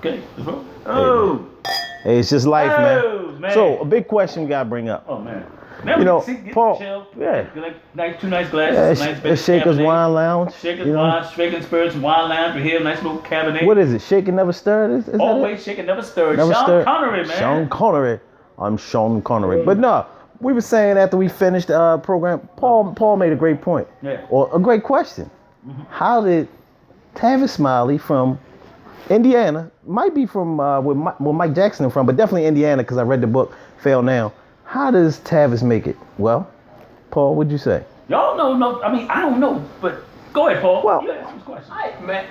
Okay. Oh. Hey, it's just life, man. So, a big question we got to bring up. Oh, man. Paul, Two nice glasses. It's Shaker's Wine Lounge. Shaker's Wine, Shaking Spirits Wine Lounge. We're here, nice little cabinet. What is it? Shaking Never Stirred? Is Always Shaking Never Stirred. Sean Connery, man. Sean Connery. I'm Sean Connery. But no, we were saying after we finished the program, Paul made a great point. Yeah. Or a great question. Mm-hmm. How did Tavis Smiley from Indiana, might be from where Mike Jackson from, but definitely Indiana because I read the book, Fail Now. How does Tavis make it? Well, Paul, what'd you say? Y'all know, I don't know, but go ahead, Paul. Well, you ask this question. Man,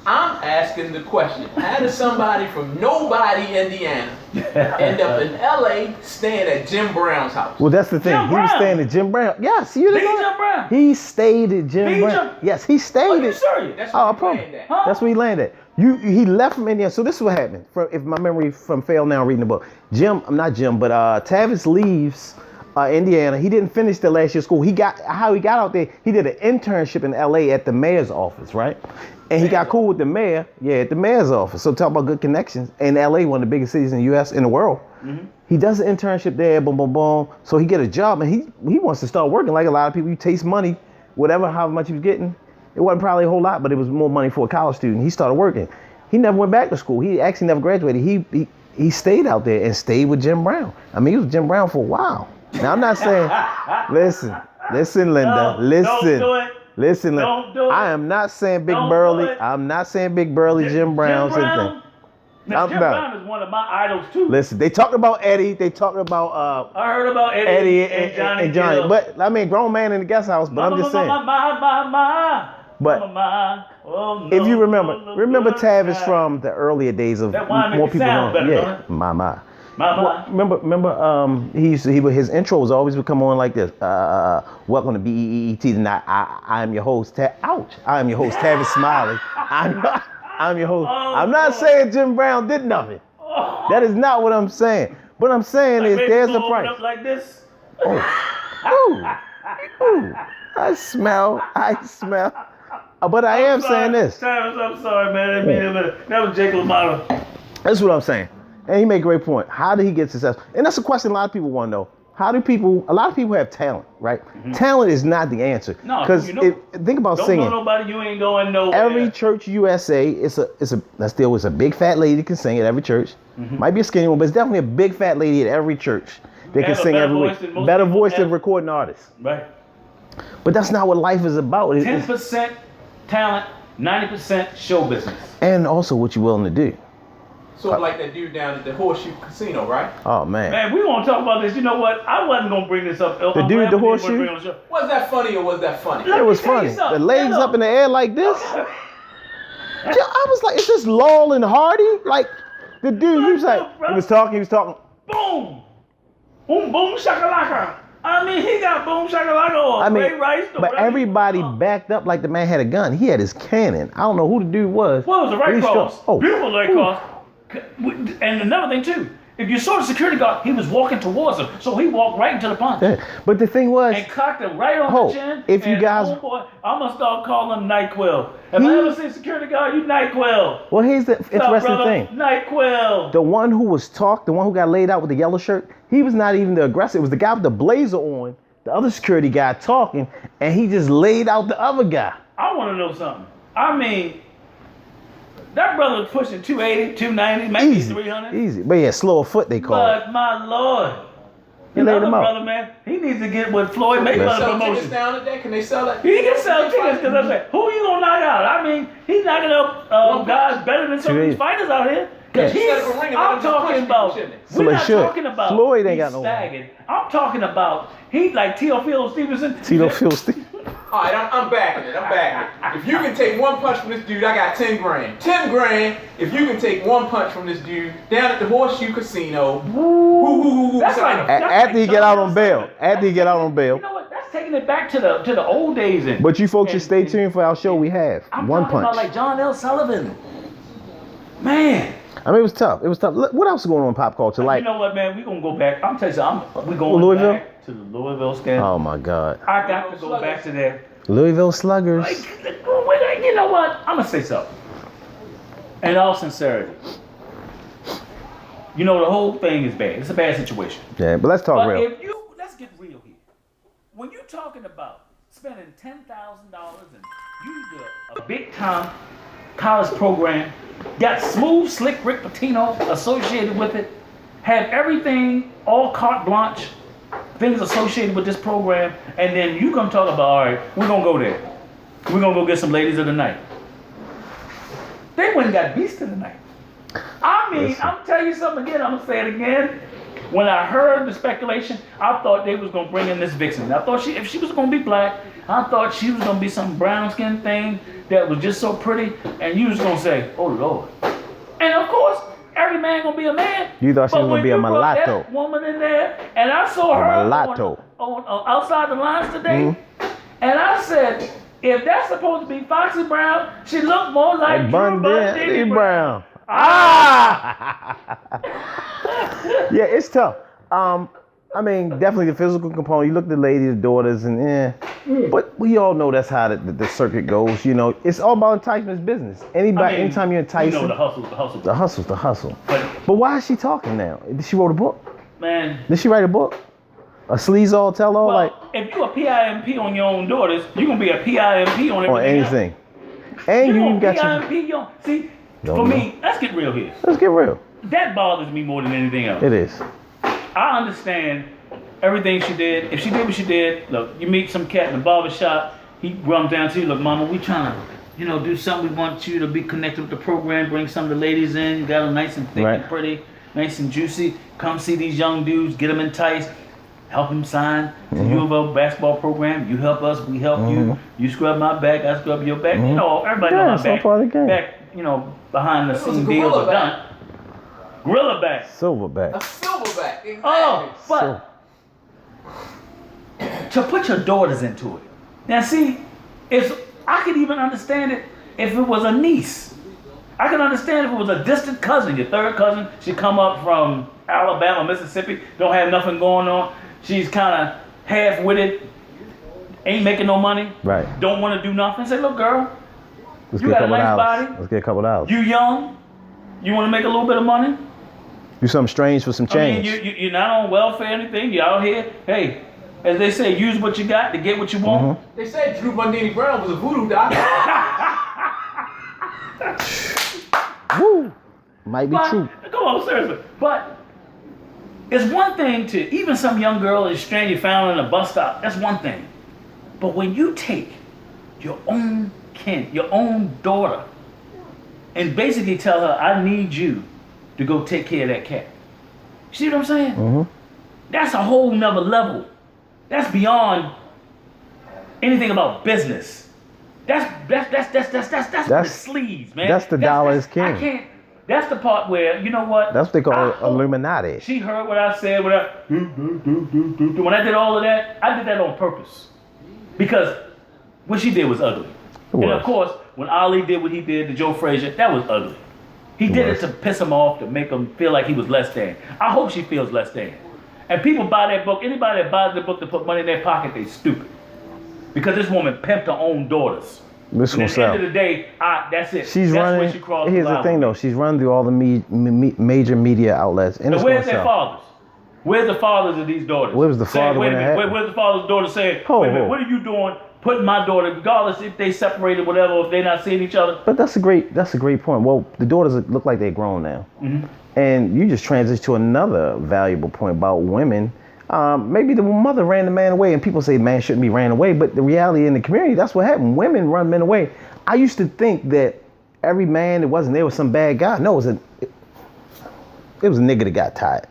I'm asking the question. How does somebody from nobody, Indiana, end up in LA staying at Jim Brown's house? Well, that's the thing. He was staying at Jim Brown. Yes, you didn't know. Jim Brown. He stayed at Jim Brown. Yes, he stayed at. Serious? That's where he landed at. Huh? That's where he landed at. He left from Indiana. So this is what happened. If my memory from Fail Now reading the book. Tavis leaves Indiana. He didn't finish the last year of school. He got out there. He did an internship in LA at the mayor's office, right? And he got cool with the mayor, at the mayor's office. So talk about good connections. And LA, one of the biggest cities in the US, in the world. Mm-hmm. He does an internship there, boom, boom, boom. So he get a job and he wants to start working like a lot of people. You taste money, how much he was getting. It wasn't probably a whole lot, but it was more money for a college student. He started working. He never went back to school. He actually never graduated. He stayed out there and stayed with Jim Brown. I mean, he was with Jim Brown for a while. Now, I'm not saying, listen, Linda, listen. Don't do it. Listen, don't do it. I am not saying Big Burly. I'm not saying Big Burly Jim Brown. Jim Brown is one of my idols too. Listen, they talked about Eddie. They talked about I heard about Eddie and Johnny. But I mean, grown man in the guest house. But I'm just saying. But if you remember Tavis from the earlier days of more people know. Yeah, my. Remember, his intro was always would come on like this. Welcome to BEET tonight. I am your host. I am your host, Tavis Smiley. I'm your host. I'm not saying Jim Brown did nothing. That is not what I'm saying. What I'm saying is there's a price. Up like this. Ooh. I smell. But I am saying this. Tavis, I'm sorry, man. That was Jake LaMotta. That's what I'm saying. And he made a great point. How did he get successful? And that's a question a lot of people want to know. A lot of people have talent, right? Mm-hmm. Talent is not the answer. No, because think about singing. Don't know nobody, you ain't going nowhere. Every church USA is a big fat lady that can sing at every church. Mm-hmm. Might be a skinny one, but it's definitely a big fat lady at every church that can sing every week. Better voice than recording artists. Right. But that's not what life is about. 10% talent, 90% show business. And also what you're willing to do. Sort of like that dude down at the Horseshoe Casino, right? Oh, man. Man, we want to talk about this. You know what? I wasn't going to bring this up. The dude at the Horseshoe? Was that funny or was that funny? It was funny. The legs up in the air like this. I was like, is this Laurel and Hardy? Like, the dude, he was talking. Boom. Boom, boom, shakalaka. I mean, he got boom, shakalaka or Ray Rice. But everybody backed up like the man had a gun. He had his cannon. I don't know who the dude was. Well, it was a right cross. Beautiful right cross. And another thing too, if you saw the security guard, he was walking towards him, so he walked right into the punch. Yeah. But the thing was, and cocked it right on the chin. If you guys, I'm gonna start calling him NyQuil. If I ever see security guard, you NyQuil. Well, here's the interesting thing. NyQuil. The one who was the one who got laid out with the yellow shirt, he was not even the aggressor. It was the guy with the blazer on, the other security guy talking, and he just laid out the other guy. I want to know something. I mean, that brother was pushing 280, 290, maybe 300. Easy. But yeah, slower foot they call it. But my Lord. He laid him out. Brother, man, he needs to get with Floyd Mayweather promotion. Down today? Can they sell that? He can sell tickets because I said, who you gonna knock out? I mean, he's knocking up guys better than some of these fighters out here. Because I'm talking about, we're not talking about Floyd ain't got no staggered. I'm talking about, he's like Teofilo Stevenson. All right, I'm backing it. If you can take one punch from this dude, I got 10 grand. 10 grand if you can take one punch from this dude down at the Horseshoe Casino. After he get out on bail. You know what? That's taking it back to the old days. But you folks should stay tuned for our show we have. I'm one talking punch. about like John L. Sullivan. Man. I mean, it was tough. What else is going on in pop culture? You know what, man? We're going to go back. I'm telling you something. We're going back to the Louisville scandal. Oh, my God. I got to go back to there. Louisville Sluggers. You know what? I'm going to say something. In all sincerity, You know, the whole thing is bad. It's a bad situation. Yeah, but let's talk real. Let's get real here. When you're talking about spending $10,000 and you do a big time college program, got smooth, slick Rick Pitino associated with it, have everything, all carte blanche, things associated with this program, and then you come talk about, all right, we're gonna go there. We're gonna go get some ladies of the night. They went and got beast of the night. I mean, Listen. I'm telling you something again, I'm gonna say it again. When I heard the speculation, I thought they was gonna bring in this vixen. I thought if she was gonna be black, I thought she was gonna be some brown skin thing that was just so pretty, and you was gonna say, oh Lord. And of course, every man gonna be a man. You thought she was gonna be a mulatto. That woman in there, and I saw her mulatto. on outside the lines today, and I said, if that's supposed to be Foxy Brown, she looked more like Bundy Brown. Yeah, it's tough. I mean, definitely the physical component. You look at the ladies, the daughters, and but we all know that's how the circuit goes. You know, it's all about enticement business. Anytime you're enticing, you know, the hustle. But why is she talking now? Did she wrote a book? Man, did she write a book? A sleaze-all, tell-all? Well, like, if you a PIMP on your own daughters, you're gonna be a PIMP on everything. And you got PIMP on. See, for me, let's get real here. Let's get real. That bothers me more than anything else. It is. I understand everything she did. If she did what she did, look, you meet some cat in the barber shop, he runs down to you, look, mama, we trying to, do something. We want you to be connected with the program, bring some of the ladies in, you got them nice and thick and pretty, nice and juicy. Come see these young dudes, get them enticed, help them sign to U of L basketball program. You help us, we help you. You scrub my back, I scrub your back. You know, everybody knows my back. Part of the game. Back, behind the scene deals are done. Gorilla back. Silverback. A silverback. Exactly. Oh, but to put your daughters into it. Now see, I could even understand it if it was a niece. I could understand if it was a distant cousin, your third cousin. She come up from Alabama, Mississippi, don't have nothing going on. She's kind of half-witted, ain't making no money. Right. Don't want to do nothing. Say, look, girl, Let's you got a nice body. Let's get a couple dollars. You young. You want to make a little bit of money. Do something strange for some change. I mean, you're not on welfare or anything. You're out here. Hey, as they say, use what you got to get what you want. They said Drew Bundini Brown was a voodoo doctor. Woo! Might be true. Come on, seriously. But it's one thing to, even some young girl is stranded, you found in a bus stop. That's one thing. But when you take your own kin, your own daughter, and basically tell her, I need you to go take care of that cat. See what I'm saying? That's a whole nother level. That's beyond anything about business. That's the sleeves, man. That's the dollar is king. I can't. That's the part where, you know what? That's what they call Illuminati. She heard what I said. When I did all of that, I did that on purpose. Because what she did was ugly. And of course, when Ali did what he did to Joe Frazier, that was ugly. He did it to piss him off, to make him feel like he was less than. I hope she feels less than. And people buy that book. Anybody that buys the book to put money in their pocket, they stupid. Because this woman pimped her own daughters. This and at the end of the day, that's it. She's that's running. Where she crossed Here's the thing, though. She's running through all the major media outlets. And where's their fathers? Where's the fathers of these daughters? Where was the father when it happened? Where's the father's daughter saying, wait a minute, what are you doing? Putting my daughter, regardless if they separated, whatever, if they're not seeing each other. But that's a great point. Well, the daughters look like they're grown now, and you just transition to another valuable point about women. Maybe the mother ran the man away, and people say man shouldn't be ran away, but the reality in the community, that's what happened. Women run men away. I used to think that every man that wasn't there was some bad guy. No, it was a nigga that got tired.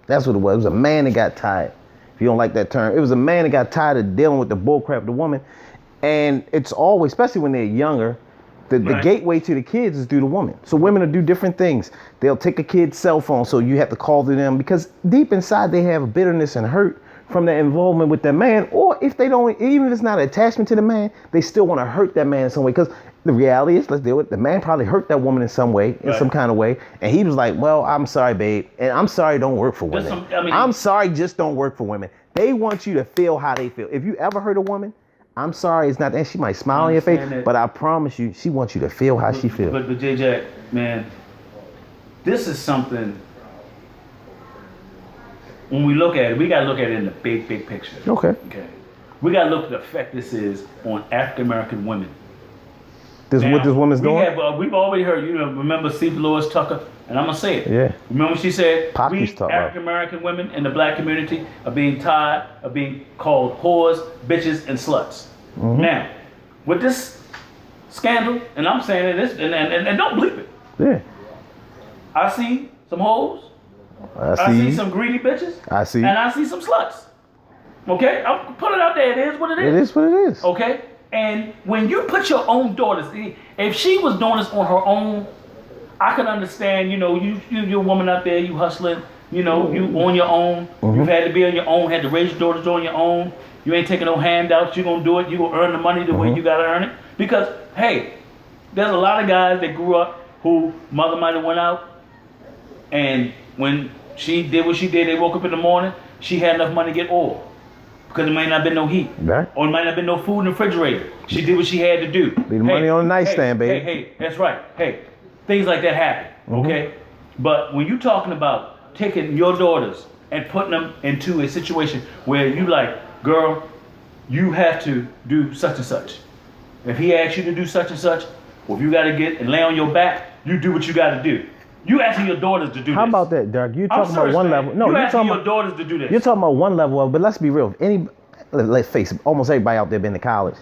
That's what it was. It was a man that got tired. If you don't like that term, it was a man that got tired of dealing with the bullcrap of the woman. And it's always, especially when they're younger, the gateway to the kids is through the woman. So women will do different things. They'll take a kid's cell phone, so you have to call through them, because deep inside they have a bitterness and hurt from their involvement with that man. Or if they don't, even if it's not an attachment to the man, they still want to hurt that man in some way. Because the reality is, let's deal with it, the man probably hurt that woman in some way, in some kind of way. And he was like, well, I'm sorry, babe. And I'm sorry, don't work for women. I'm sorry, just don't work for women. They want you to feel how they feel. If you ever hurt a woman, I'm sorry, it's not that. She might smile on your face, but I promise you, she wants you to feel how she feels. But JJ, man, this is something when we look at it, we gotta look at it in the big picture. Okay. Okay. We gotta look at the effect this is on African American women. What this woman's doing? We've already heard, remember C. Lois Tucker? And I'm gonna say it. Yeah. Remember she said, Pop we used to talk about it. African American women in the black community are being called whores, bitches, and sluts. Mm-hmm. Now, with this scandal, and I'm saying this, and don't bleep it. Yeah. I see some hoes. I see some greedy bitches. I see. And I see some sluts. Okay? I'll put it out there. It is what it is. It is what it is. Okay? And when you put your own daughters, if she was doing this on her own, I can understand, you're a woman out there, you hustling, you on your own. Mm-hmm. You've had to be on your own, had to raise your daughters on your own. You ain't taking no handouts. You're going to do it. You're going to earn the money the way you got to earn it. Because, hey, there's a lot of guys that grew up who mother might have went out, and when she did what she did, they woke up in the morning, she had enough money to get oil. Because there might not have been no heat. Right. Or it might not have been no food in the refrigerator. She did what she had to do. Leave the money on the nightstand, baby. Hey, that's right. Hey, things like that happen, okay? But when you're talking about taking your daughters and putting them into a situation where you like, girl, you have to do such and such. If he asks you to do such and such, or if you got to get and lay on your back, you do what you got to do. You asking your daughters to do this. How about that, Derek? You're talking about one level. No, you're you're asking talking your about daughters to do this. You're talking about one level of, but let's be real. Let's face it, almost everybody out there been to college.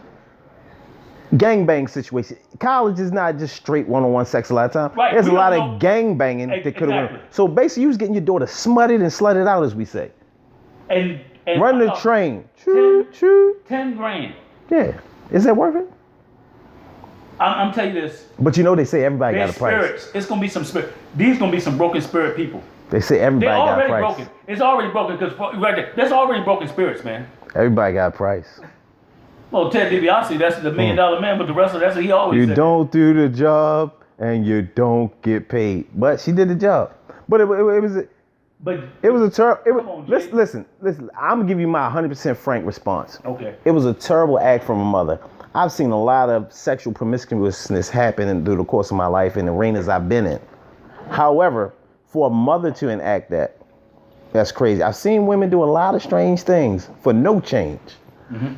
Gangbang situation. College is not just straight one-on-one sex a lot of time. Right. There's a lot of gang banging that could have Exactly. went. So basically, you was getting your daughter smutted and slutted out, as we say. And Run the train. Choo, choo. 10 grand. Yeah. Is that worth it? I'm telling you this. But they say everybody got There's a price. spirits. It's gonna be some spirit. These gonna be some broken spirit people. They say everybody They're got a already price. broken. It's already broken because right there, that's already broken spirits, man. Everybody got a price. Well, Ted DiBiase, that's the $1 million man, but the rest of that's what he always You said. don't do the job and you don't get paid. But she did the job. But it was. But It was a terrible. Come on, Jay. Listen. I'm gonna give you my 100% frank response. okay. It was a terrible act from a mother. I've seen a lot of sexual promiscuousness happen through the course of my life in arenas I've been in. However, for a mother to enact that's crazy. I've seen women do a lot of strange things for no change.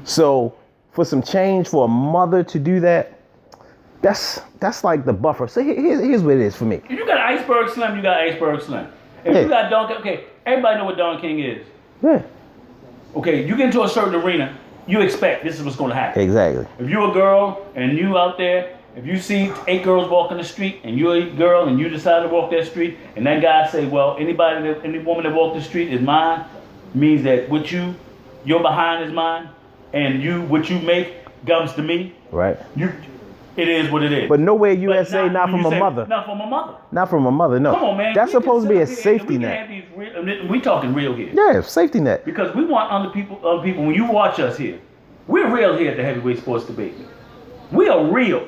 So for some change for a mother to do that, that's like the buffer. So here's what it is for me. If you got Iceberg Slim, you got Iceberg Slim. If you got Don King, okay, everybody know what Don King is. Yeah, Okay, you get into a certain arena, you expect this is what's going to happen. exactly. If you're a girl and you out there, if you see 8 girls walking the street and you're a girl and you decide to walk that street and that guy say, well, any woman that walks the street is mine, means that your behind is mine and what you make comes to me. Right. It is what it is. But nowhere USA, not from a mother. Not from a mother. Not from a mother, no. Come on, man. That's supposed to be a safety we net. We talking real here. Yeah, safety net. Because we want other people, when you watch us here, we're real here at the Heavyweight Sports Debate. We are real.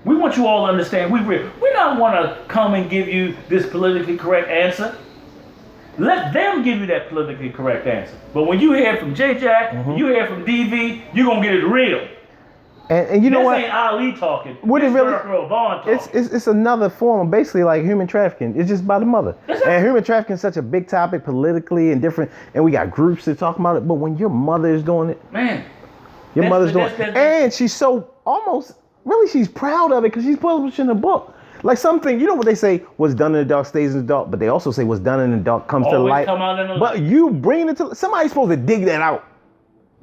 We want you all to understand we're real. We don't want to come and give you this politically correct answer. Let them give you that politically correct answer. But when you hear from J Jack, you hear from DV, you're going to get it real. And you know what? This ain't Ali talking. Would it This really? Earl Vaughn talking. It's another form of basically like human trafficking. It's just by the mother. And human trafficking is such a big topic politically and different. And we got groups that talk about it. But when your mother is doing it, Man. your That's mother's the- doing that's- it. And she's so almost, really, she's proud of it because she's publishing a book. Like something, you know what they say, what's done in the dark stays in the dark. But they also say what's done in the dark comes to the Always light. come out in the light. But you bringing it to, somebody's supposed to dig that out.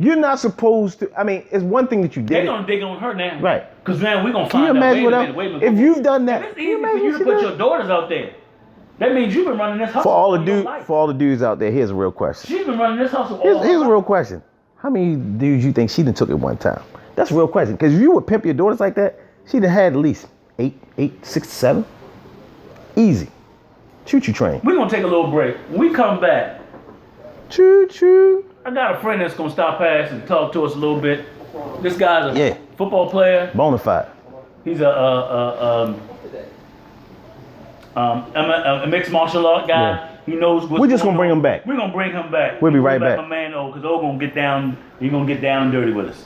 You're not supposed to, I mean, it's one thing that you did. They're going to dig on her now. Right. Because now we're going to Can you find out. imagine Wait a minute. if you've done that? If it's can you easy for imagine you what to she put did? your daughters out there, that means you've been running this hustle For all the all your dudes, life. for all the dudes out there, here's a real question. She's been running this hustle all Here's her a life. real question. How many dudes you think she done took at one time? That's a real question. Because if you would pimp your daughters like that, she'd have had at least 6, 7. Easy. Choo-choo train. We're going to take a little break. When we come back, Choo-choo. I got a friend that's going to stop past and talk to us a little bit. This guy's a Yeah. football player. Bonafide. He's a mixed martial art guy. Yeah. He knows what's We're just going gonna bring on. him back. We're going to bring him back. We'll be right Bring back. My man, because O's going to get down. He's going to get down and dirty with us.